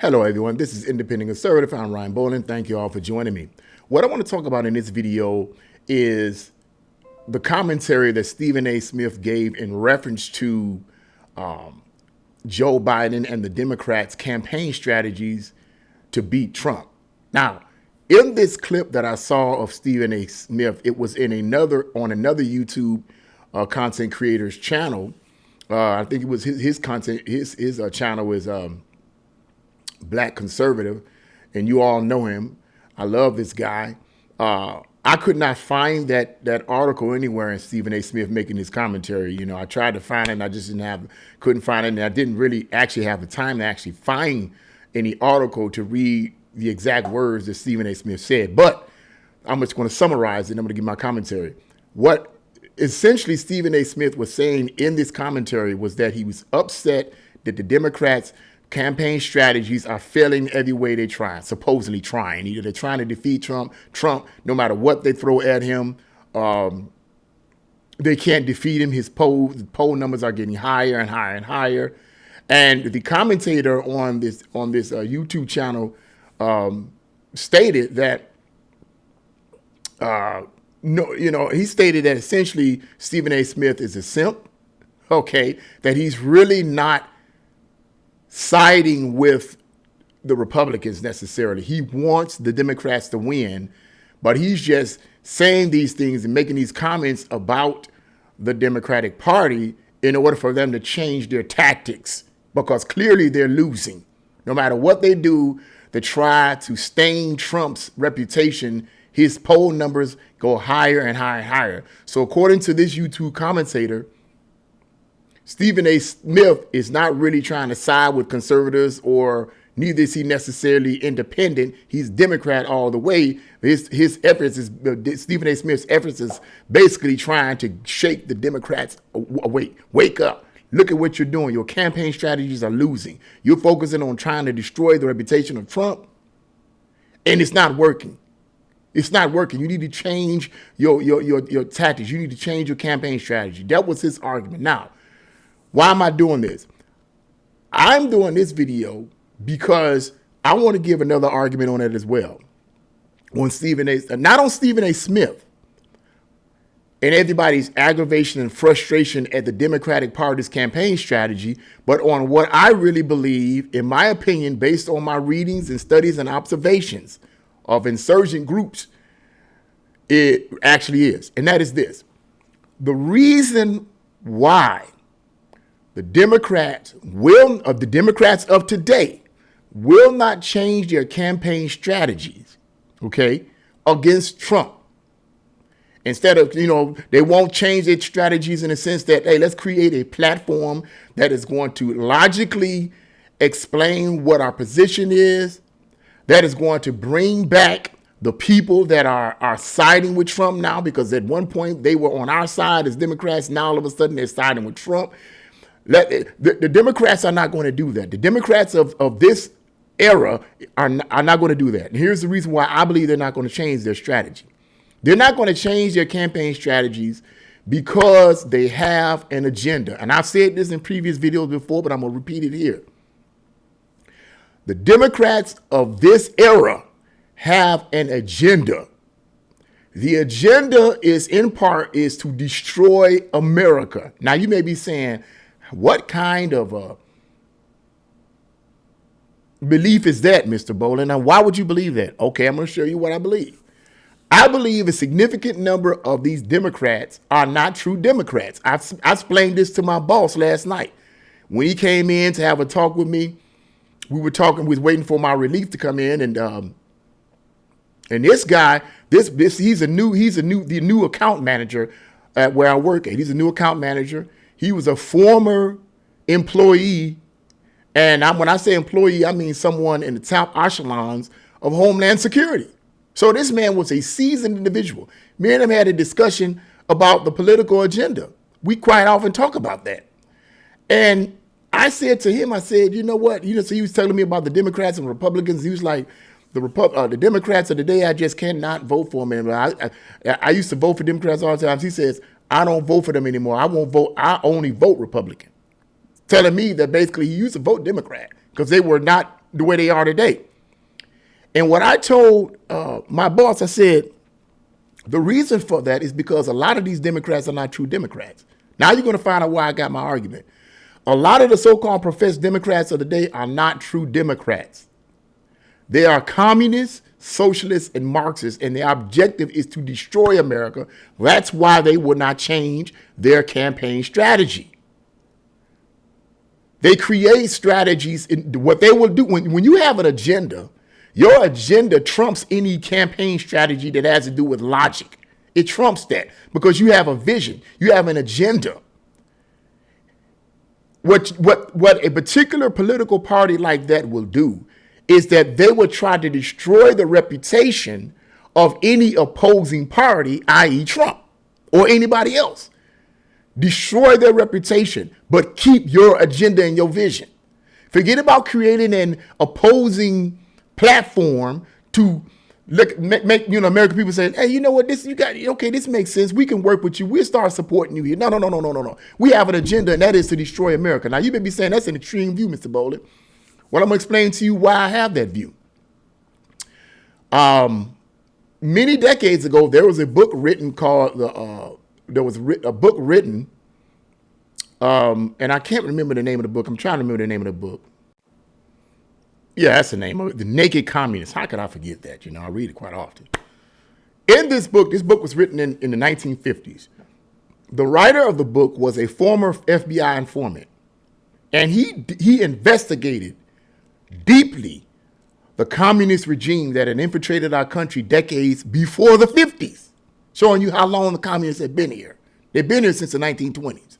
Hello, everyone. This is Independent Conservative. I'm Ryan Boland. Thank you all for joining me. What I want to talk about in this video is the commentary that Stephen A. Smith gave in reference to Joe Biden and the Democrats' campaign strategies to beat Trump. Now, in this clip that I saw of Stephen A. Smith, it was on another YouTube content creator's channel. I think it was his content. His channel is Black Conservative, and you all know him. I love this guy. I could not find that article anywhere in Stephen A. Smith making his commentary. You know, I tried to find it, and I just couldn't find it, and I didn't really actually have the time to actually find any article to read the exact words that Stephen A. Smith said. But I'm just going to summarize it, and I'm going to give my commentary. What essentially Stephen A. Smith was saying in this commentary was that he was upset that the Democrats' campaign strategies are failing every way they try, supposedly trying. Either they're trying to defeat Trump, no matter what they throw at him, they can't defeat him. His poll numbers are getting higher and higher and higher. And the commentator on this YouTube channel stated that he stated that essentially Stephen A. Smith is a simp, okay, that he's really not siding with the Republicans necessarily. He wants the Democrats to win, but he's just saying these things and making these comments about the Democratic Party in order for them to change their tactics, because clearly they're losing. No matter what they do to try to stain Trump's reputation, his poll numbers go higher and higher and higher. So according to this YouTube commentator, Stephen A. Smith is not really trying to side with conservatives, or neither is he necessarily independent. He's Democrat all the way. His efforts is Stephen A. Smith's efforts is basically trying to shake the Democrats awake. Wake up. Look at what you're doing. Your campaign strategies are losing. You're focusing on trying to destroy the reputation of Trump, and it's not working. It's not working. You need to change your tactics. You need to change your campaign strategy. That was his argument. Now, why am I doing this? I'm doing this video because I want to give another argument on it as well. Not on Stephen A. Smith and everybody's aggravation and frustration at the Democratic Party's campaign strategy, but on what I really believe, in my opinion, based on my readings and studies and observations of insurgent groups, it actually is. And that is this. The reason why the Democrats of today will not change their campaign strategies, okay, against Trump. Instead of, they won't change their strategies in the sense that, hey, let's create a platform that is going to logically explain what our position is, that is going to bring back the people that are siding with Trump now, because at one point they were on our side as Democrats. Now all of a sudden they're siding with Trump. The Democrats are not going to do that. The Democrats of this era are not going to do that. And here's the reason why I believe they're not going to change their strategy. They're not going to change their campaign strategies because they have an agenda. And I've said this in previous videos before, but I'm going to repeat it here. The Democrats of this era have an agenda. The agenda is in part is to destroy America. Now you may be saying, what kind of a belief is that, Mr. Boland? Now, why would you believe that? Okay, I'm going to show you what I believe. I believe a significant number of these Democrats are not true Democrats. I explained this to my boss last night. When he came in to have a talk with me, we were waiting for my relief to come in, and this guy, he's the new account manager at where I work at. He's a new account manager. He was a former employee, and when I say employee, I mean someone in the top echelons of Homeland Security. So this man was a seasoned individual. Me and him had a discussion about the political agenda. We quite often talk about that. And I said to him, I said, you know what? So he was telling me about the Democrats and Republicans. He was like, the Democrats of the day, I just cannot vote for them. I used to vote for Democrats all the time. He says, I don't vote for them anymore. I won't vote. I only vote Republican. Telling me that basically he used to vote Democrat because they were not the way they are today. And what I told my boss, I said, the reason for that is because a lot of these Democrats are not true Democrats. Now you're going to find out why I got my argument. A lot of the so-called professed Democrats of the day are not true Democrats. They are communists, socialists, and Marxists, and their objective is to destroy America. That's why they will not change their campaign strategy. They create strategies. What they will do, when you have an agenda, your agenda trumps any campaign strategy that has to do with logic. It trumps that because you have a vision. You have an agenda. What a particular political party like that will do is that they will try to destroy the reputation of any opposing party, i.e. Trump or anybody else. Destroy their reputation, but keep your agenda and your vision. Forget about creating an opposing platform to make American people say, hey, you know what, this makes sense. We can work with you. We'll start supporting you here. No. We have an agenda, and that is to destroy America. Now, you may be saying that's an extreme view, Mr. Bowling. Well, I'm going to explain to you why I have that view. Many decades ago, there was a book written called and I can't remember the name of the book. I'm trying to remember the name of the book. Yeah, that's the name of it. The Naked Communist. How could I forget that? I read it quite often. In this book was written in the 1950s. The writer of the book was a former FBI informant, and he investigated deeply the communist regime that had infiltrated our country decades before the 50s, showing you how long the communists had been here. They've been here since the 1920s.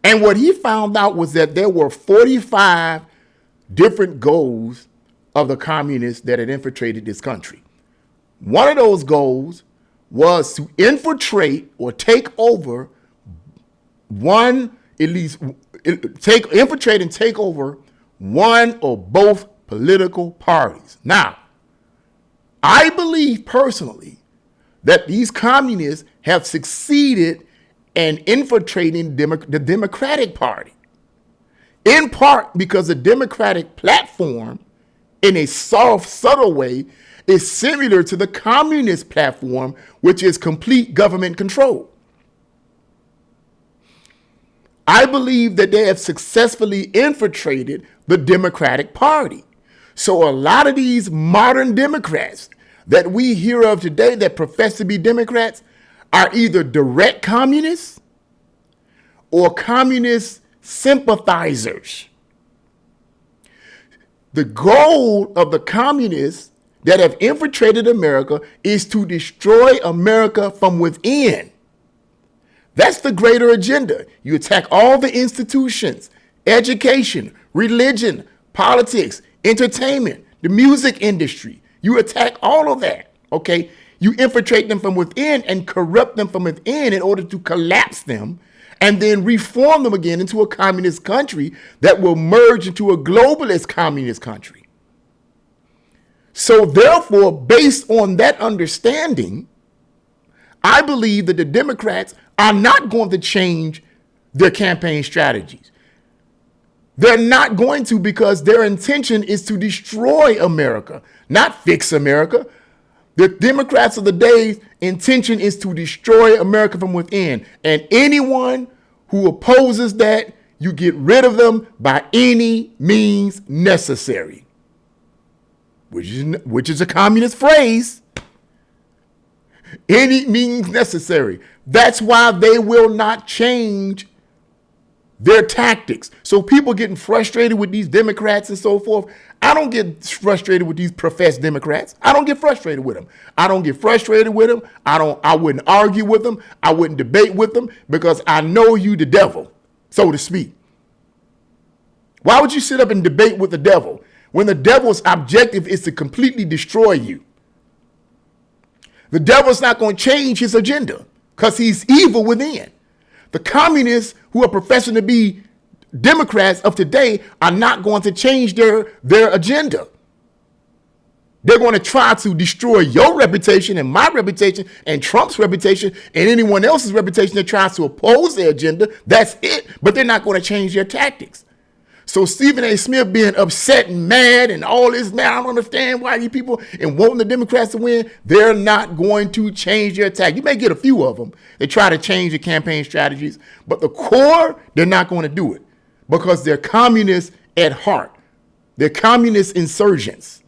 And what he found out was that there were 45 different goals of the communists that had infiltrated this country. One of those goals was to infiltrate or take over infiltrate and take over one or both political parties. Now, I believe personally that these communists have succeeded in infiltrating the Democratic Party, in part because the Democratic platform, in a soft, subtle way, is similar to the communist platform, which is complete government control. I believe that they have successfully infiltrated the Democratic Party. So a lot of these modern Democrats that we hear of today that profess to be Democrats are either direct communists or communist sympathizers. The goal of the communists that have infiltrated America is to destroy America from within. That's the greater agenda. You attack all the institutions, education, religion, politics, entertainment, the music industry. You attack all of that, okay? You infiltrate them from within and corrupt them from within in order to collapse them and then reform them again into a communist country that will merge into a globalist communist country. So therefore, based on that understanding, I believe that the Democrats are not going to change their campaign strategies. They're not going to, because their intention is to destroy America, not fix America. The Democrats of the day's intention is to destroy America from within. And anyone who opposes that, you get rid of them by any means necessary, which is a communist phrase. Any means necessary. That's why they will not change their tactics. So people getting frustrated with these Democrats and so forth. I don't get frustrated with these professed Democrats. I don't get frustrated with them. I wouldn't argue with them. I wouldn't debate with them because I know you the devil, so to speak. Why would you sit up and debate with the devil when the devil's objective is to completely destroy you? The devil's not going to change his agenda because he's evil within. The communists who are professing to be Democrats of today are not going to change their agenda. They're going to try to destroy your reputation and my reputation and Trump's reputation and anyone else's reputation that tries to oppose their agenda. That's it. But they're not going to change their tactics. So Stephen A. Smith being upset and mad and all this, man, I don't understand why you people and wanting the Democrats to win, they're not going to change their attack. You may get a few of them. They try to change the campaign strategies, but the core, they're not going to do it because they're communists at heart. They're communist insurgents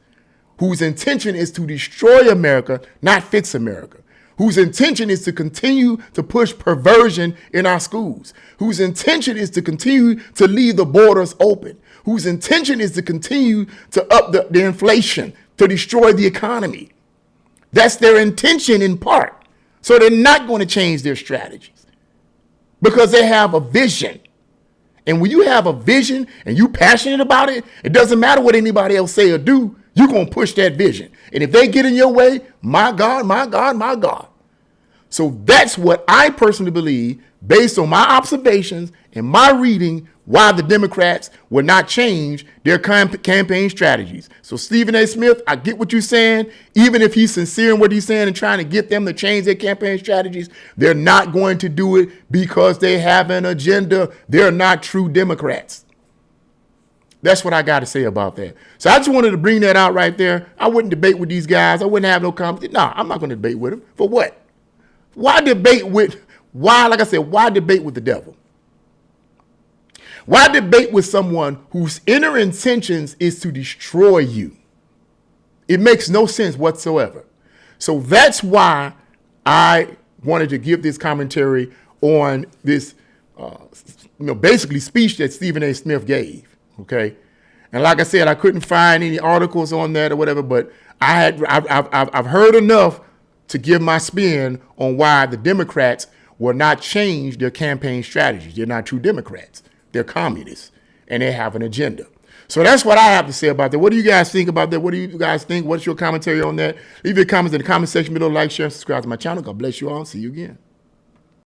whose intention is to destroy America, not fix America, whose intention is to continue to push perversion in our schools, whose intention is to continue to leave the borders open, whose intention is to continue to up the inflation, to destroy the economy. That's their intention in part. So they're not going to change their strategies because they have a vision. And when you have a vision and you're passionate about it, it doesn't matter what anybody else say or do, you're going to push that vision. And if they get in your way, my God, my God, my God. So that's what I personally believe, based on my observations and my reading, why the Democrats will not change their campaign strategies. So Stephen A. Smith, I get what you're saying. Even if he's sincere in what he's saying and trying to get them to change their campaign strategies, they're not going to do it because they have an agenda. They're not true Democrats. That's what I got to say about that. So I just wanted to bring that out right there. I wouldn't debate with these guys. I wouldn't have no competition. No, I'm not going to debate with them. For what? Why debate with the devil? Why debate with someone whose inner intentions is to destroy you? It makes no sense whatsoever. So that's why I wanted to give this commentary on this, basically speech that Stephen A. Smith gave. Okay. And like I said, I couldn't find any articles on that or whatever, but I've heard enough to give my spin on why the Democrats will not change their campaign strategies. They're not true Democrats. They're communists, and they have an agenda. So that's what I have to say about that. What do you guys think about that? What do you guys think? What's your commentary on that? Leave your comments in the comment section below. Like, share, and subscribe to my channel. God bless you all. See you again.